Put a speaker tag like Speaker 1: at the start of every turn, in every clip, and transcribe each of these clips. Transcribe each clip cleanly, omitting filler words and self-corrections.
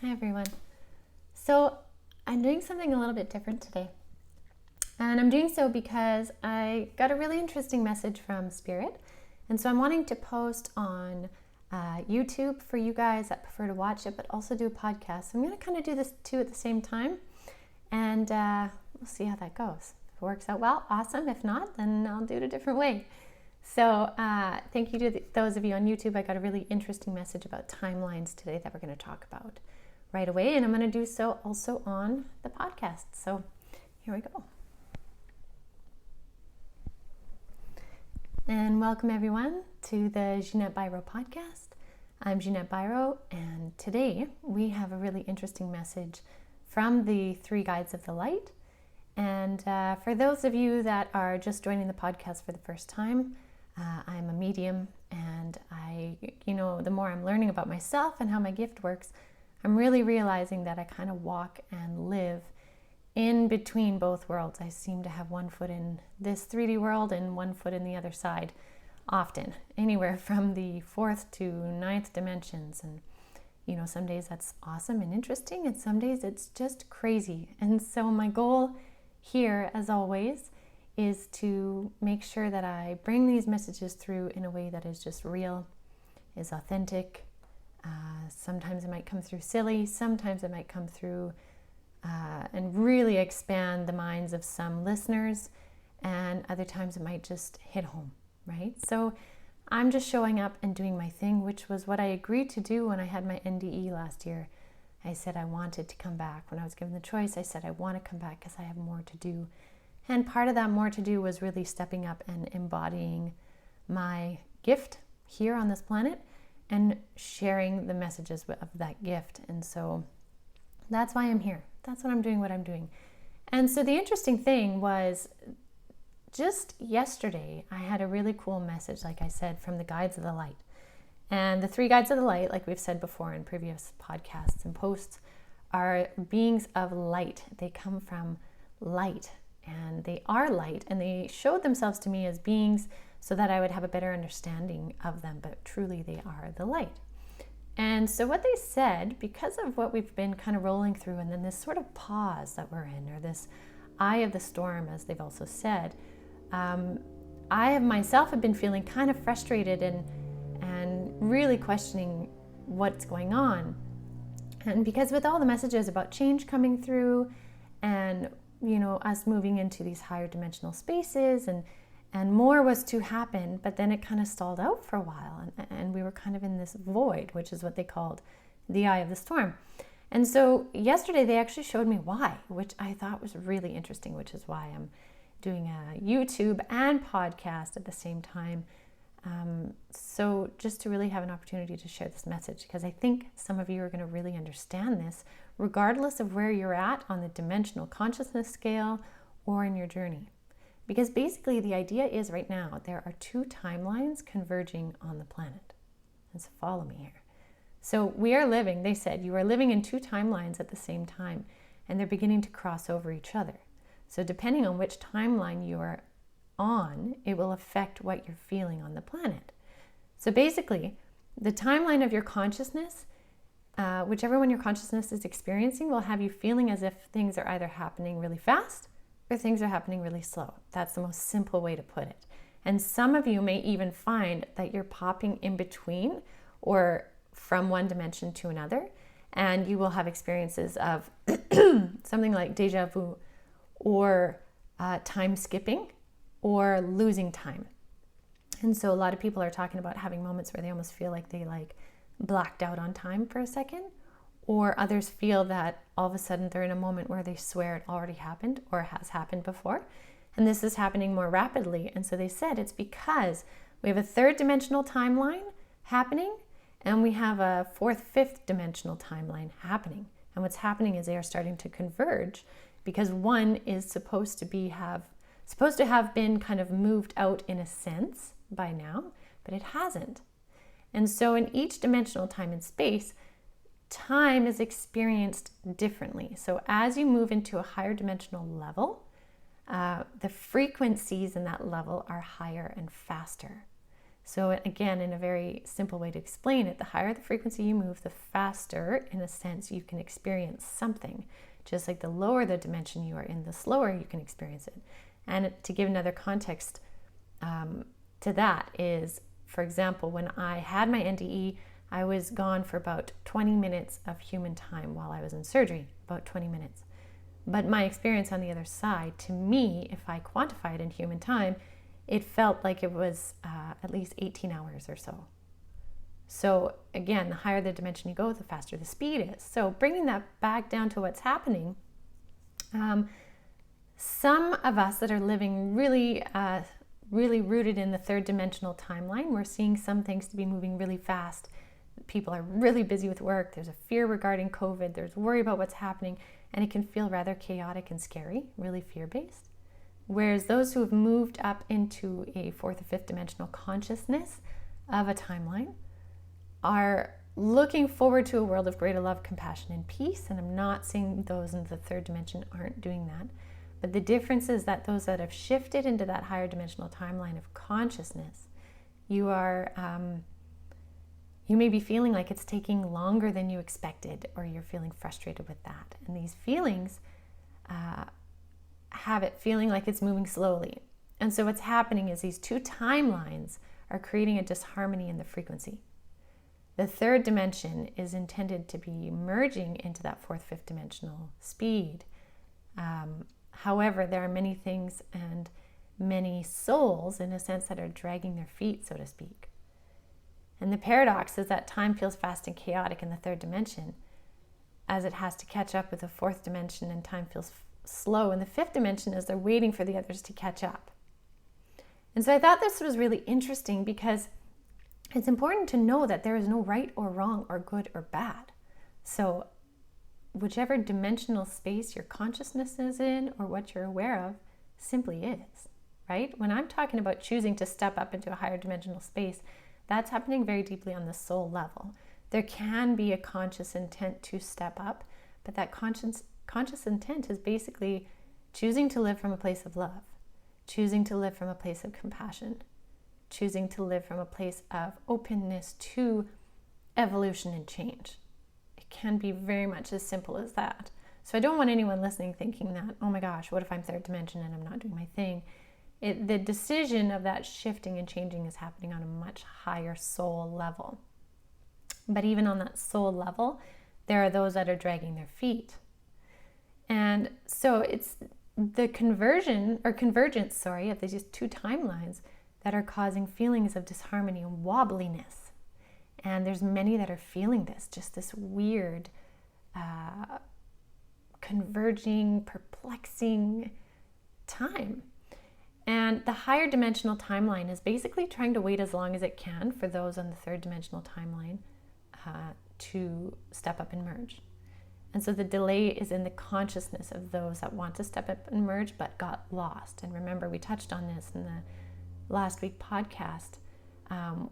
Speaker 1: Hi everyone. So I'm doing something a little bit different today. And I'm doing so because I got a really interesting message from Spirit. And so I'm wanting to post on YouTube for you guys that prefer to watch it, but also do a podcast. So I'm going to kind of do this two at the same time. And we'll see how that goes. If it works out well, awesome. If not, then I'll do it a different way. So thank you to those of you on YouTube. I got a really interesting message about timelines today that we're going to talk about right away. And I'm going to do so also on the podcast. So here we go. And welcome everyone to the Ginette Biro Podcast. I'm Ginette Biro, and today we have a really interesting message from the three guides of the light. And for those of you that are just joining the podcast for the first time, I'm a medium, and the more I'm learning about myself and how my gift works, I'm really realizing that I kind of walk and live in between both worlds. I seem to have one foot in this 3D world and one foot in the other side often, anywhere from the 4th to 9th dimensions. And some days that's awesome and interesting, and some days it's just crazy. And so my goal here, as always, is to make sure that I bring these messages through in a way that is just real, is authentic. Sometimes it might come through silly, sometimes it might come through and really expand the minds of some listeners, and other times it might just hit home, right? So I'm just showing up and doing my thing, which was what I agreed to do when I had my NDE last year. I said I wanted to come back. When I was given the choice, I said I want to come back because I have more to do. And part of that more to do was really stepping up and embodying my gift here on this planet and sharing the messages of that gift. And so that's why I'm here. That's what I'm doing, what I'm doing. And so the interesting thing was just yesterday, I had a really cool message, like I said, from the guides of the light. And the three guides of the light, like we've said before in previous podcasts and posts, are beings of light. They come from light, and they are light, and they showed themselves to me as beings so that I would have a better understanding of them, but truly they are the light. And so what they said, because of what we've been kind of rolling through, and then this sort of pause that we're in, or this eye of the storm, as they've also said, I have myself have been feeling kind of frustrated and really questioning what's going on. And because with all the messages about change coming through, and us moving into these higher dimensional spaces, and more was to happen, but then it kind of stalled out for a while, and we were kind of in this void, which is what they called the eye of the storm. And so yesterday they actually showed me why, which I thought was really interesting, which is why I'm doing a YouTube and podcast at the same time. So just to really have an opportunity to share this message, because I think some of you are going to really understand this, regardless of where you're at on the dimensional consciousness scale or in your journey. Because basically the idea is right now there are two timelines converging on the planet. And so follow me here. So we are living, they said, you are living in two timelines at the same time, and they're beginning to cross over each other. So depending on which timeline you are on, it will affect what you're feeling on the planet. So basically, the timeline of your consciousness, whichever one your consciousness is experiencing, will have you feeling as if things are either happening really fast or things are happening really slow. That's the most simple way to put it. And some of you may even find that you're popping in between or from one dimension to another, and you will have experiences of something like déja-vu, or time skipping, or losing time. And so a lot of people are talking about having moments where they almost feel like they blacked out on time for a second, or others feel that all of a sudden they're in a moment where they swear it already happened or has happened before. And this is happening more rapidly. And so they said it's because we have a third dimensional timeline happening, and we have a fourth, fifth dimensional timeline happening. And what's happening is they are starting to converge, because one is supposed to have been kind of moved out in a sense by now, but it hasn't. And so in each dimensional time and space, time is experienced differently. So as you move into a higher dimensional level, the frequencies in that level are higher and faster. So again, in a very simple way to explain it, the higher the frequency you move, the faster, in a sense, you can experience something. Just like the lower the dimension you are in, the slower you can experience it. And to give another context to that is, for example, when I had my NDE, I was gone for about 20 minutes of human time while I was in surgery, about 20 minutes. But my experience on the other side, to me, if I quantify it in human time, it felt like it was at least 18 hours or so. So again, the higher the dimension you go, the faster the speed is. So bringing that back down to what's happening, some of us that are living really rooted in the third dimensional timeline, we're seeing some things to be moving really fast. People are really busy with work. There's a fear regarding COVID. There's worry about what's happening, and it can feel rather chaotic and scary, really fear-based. Whereas those who have moved up into a fourth or fifth dimensional consciousness of a timeline are looking forward to a world of greater love, compassion, and peace. And I'm not saying those in the third dimension aren't doing that. But the difference is that those that have shifted into that higher dimensional timeline of consciousness, you are... you may be feeling like it's taking longer than you expected, or you're feeling frustrated with that. And these feelings have it feeling like it's moving slowly. And so what's happening is these two timelines are creating a disharmony in the frequency. The third dimension is intended to be merging into that fourth, fifth dimensional speed. However, there are many things and many souls, in a sense, that are dragging their feet, so to speak. And the paradox is that time feels fast and chaotic in the third dimension, as it has to catch up with the fourth dimension, and time feels slow in the fifth dimension as they're waiting for the others to catch up. And so I thought this was really interesting, because it's important to know that there is no right or wrong or good or bad. So whichever dimensional space your consciousness is in, or what you're aware of, simply is, right? When I'm talking about choosing to step up into a higher dimensional space, that's happening very deeply on the soul level. There can be a conscious intent to step up, but that conscious intent is basically choosing to live from a place of love, choosing to live from a place of compassion, choosing to live from a place of openness to evolution and change. It can be very much as simple as that. So I don't want anyone listening thinking that, oh my gosh, what if I'm third dimension and I'm not doing my thing? The decision of that shifting and changing is happening on a much higher soul level. But even on that soul level, there are those that are dragging their feet. And so it's the convergence of these two timelines that are causing feelings of disharmony and wobbliness. And there's many that are feeling this, just this weird, converging, perplexing time. And the higher dimensional timeline is basically trying to wait as long as it can for those on the third dimensional timeline to step up and merge. And so the delay is in the consciousness of those that want to step up and merge but got lost. And remember, we touched on this in the last week podcast,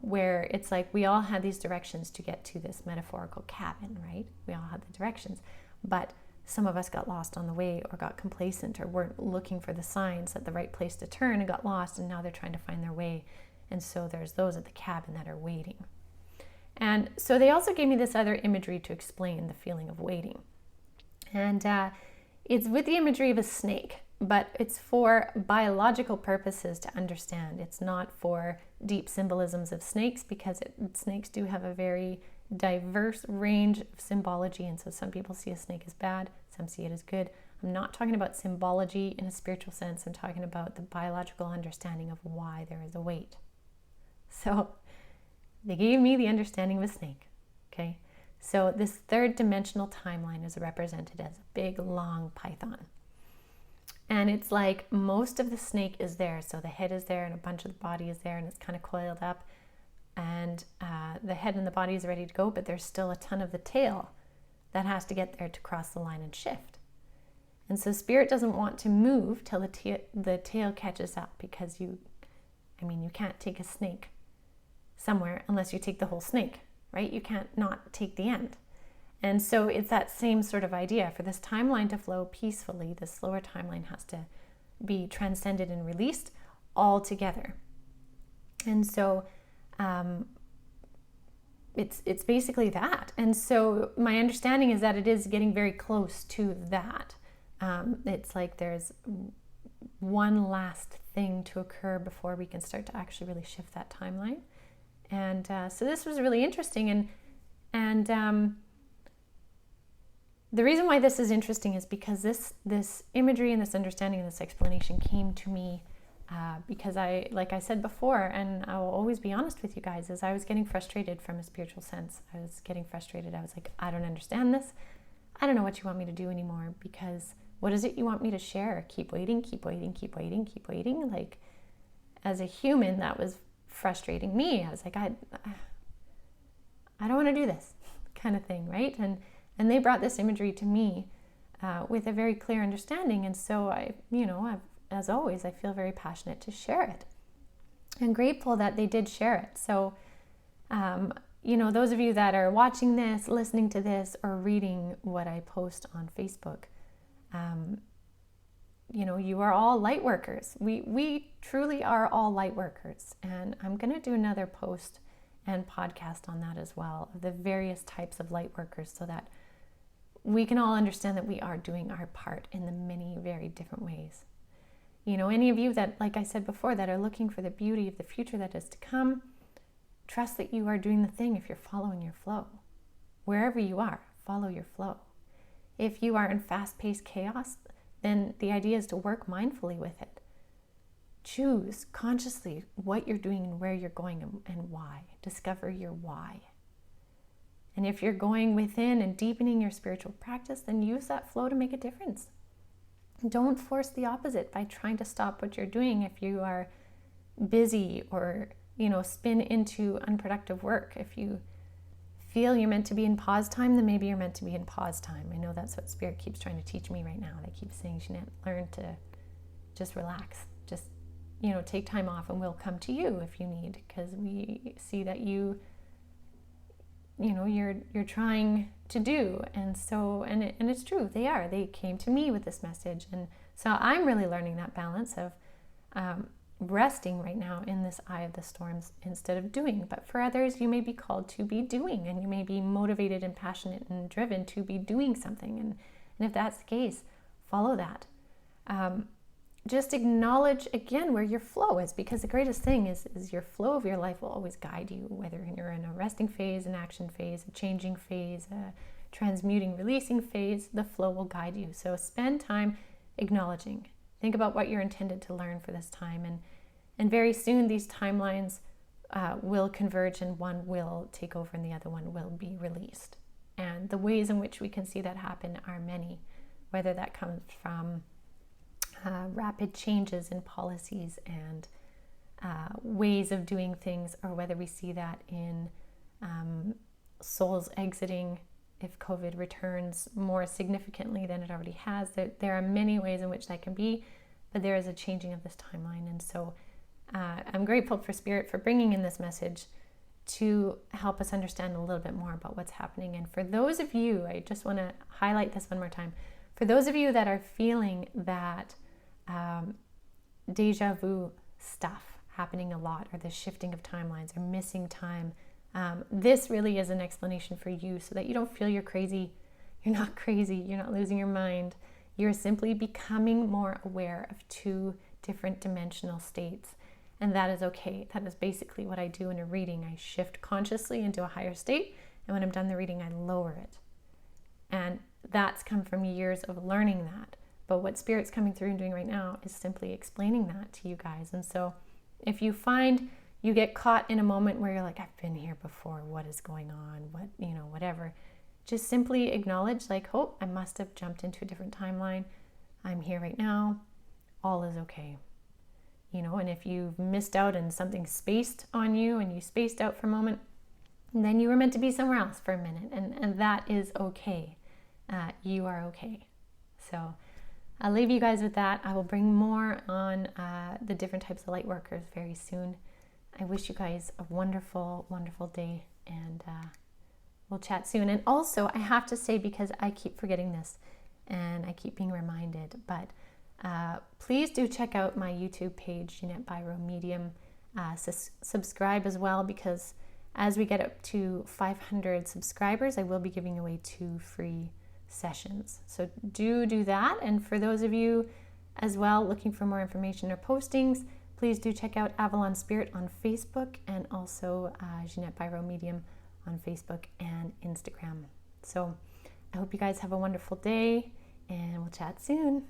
Speaker 1: where it's like we all had these directions to get to this metaphorical cabin, right? We all had the directions, but some of us got lost on the way, or got complacent, or weren't looking for the signs at the right place to turn and got lost, and now they're trying to find their way. And so there's those at the cabin that are waiting. And so they also gave me this other imagery to explain the feeling of waiting. And it's with the imagery of a snake, but it's for biological purposes to understand. It's not for deep symbolisms of snakes, because snakes do have a very diverse range of symbology, and so some people see a snake as bad, some see it as good. I'm not talking about symbology in a spiritual sense. I'm talking about the biological understanding of why there is a wait. So they gave me the understanding of a snake, okay? So this third dimensional timeline is represented as a big, long python. And it's like most of the snake is there. So the head is there and a bunch of the body is there, and it's kind of coiled up. And the head and the body is ready to go, but there's still a ton of the tail that has to get there to cross the line and shift. And so spirit doesn't want to move till the tail catches up, because you can't take a snake somewhere unless you take the whole snake, right? You can't not take the end. And so it's that same sort of idea. For this timeline to flow peacefully, the slower timeline has to be transcended and released all together. And so it's basically that. And so my understanding is that it is getting very close to that. It's like there's one last thing to occur before we can start to actually really shift that timeline. And so this was really interesting. And the reason why this is interesting is because this imagery and this understanding and this explanation came to me because like I said before, and I will always be honest with you guys, is I was getting frustrated from a spiritual sense. I was getting frustrated. I was like, I don't understand this. I don't know what you want me to do anymore, because what is it you want me to share? Keep waiting, keep waiting, keep waiting, keep waiting. Like, as a human, that was frustrating me. I was like, I don't want to do this kind of thing, right? And they brought this imagery to me with a very clear understanding. And so as always, I feel very passionate to share it. And grateful that they did share it. So, those of you that are watching this, listening to this, or reading what I post on Facebook, you are all light workers. We truly are all light workers. And I'm going to do another post and podcast on that as well, of the various types of light workers, so that we can all understand that we are doing our part in the many very different ways. Any of you that, like I said before, that are looking for the beauty of the future that is to come, trust that you are doing the thing if you're following your flow. Wherever you are, follow your flow. If you are in fast-paced chaos, then the idea is to work mindfully with it. Choose consciously what you're doing and where you're going and why. Discover your why. And if you're going within and deepening your spiritual practice, then use that flow to make a difference. Don't force the opposite by trying to stop what you're doing if you are busy or, spin into unproductive work. If you feel you're meant to be in pause time, then maybe you're meant to be in pause time. I know that's what Spirit keeps trying to teach me right now. They keep saying, Ginette, learn to just relax. Just, take time off, and we'll come to you if you need, because we see that you're trying to do. And so, and it's true, they came to me with this message. And so I'm really learning that balance of resting right now in this eye of the storms instead of doing. But for others, you may be called to be doing, and you may be motivated and passionate and driven to be doing something. And if that's the case, follow that. Just acknowledge again where your flow is, because the greatest thing is your flow of your life will always guide you, whether you're in a resting phase, an action phase, a changing phase, a transmuting, releasing phase. The flow will guide you. So spend time acknowledging. Think about what you're intended to learn for this time, and very soon these timelines will converge, and one will take over and the other one will be released. And the ways in which we can see that happen are many, whether that comes from rapid changes in policies and ways of doing things, or whether we see that in souls exiting if COVID returns more significantly than it already has. There are many ways in which that can be, but there is a changing of this timeline. And so I'm grateful for Spirit for bringing in this message to help us understand a little bit more about what's happening. And for those of you, I just want to highlight this one more time, for those of you that are feeling that deja-vu stuff happening a lot, or the shifting of timelines, or missing time, this really is an explanation for you, so that you don't feel you're crazy. You're not crazy. You're not losing your mind. You're simply becoming more aware of two different dimensional states. And that is okay. That is basically what I do in a reading. I shift consciously into a higher state, and when I'm done the reading, I lower it. And that's come from years of learning that. But what Spirit's coming through and doing right now is simply explaining that to you guys. And so if you find you get caught in a moment where you're like, I've been here before, what is going on? Whatever. Just simply acknowledge, like, oh, I must have jumped into a different timeline. I'm here right now. All is okay. And if you've missed out and something spaced on you and you spaced out for a moment, then you were meant to be somewhere else for a minute. And that is okay. You are okay. So I'll leave you guys with that. I will bring more on the different types of light workers very soon. I wish you guys a wonderful, wonderful day, and we'll chat soon. And also, I have to say, because I keep forgetting this and I keep being reminded, but please do check out my YouTube page, Ginette Biro Medium. subscribe as well, because as we get up to 500 subscribers, I will be giving away 2 free sessions. So do that. And for those of you as well looking for more information or postings, please do check out Avalon Spirit on Facebook, and also Ginette Biro Medium on Facebook and Instagram. So I hope you guys have a wonderful day, and we'll chat soon.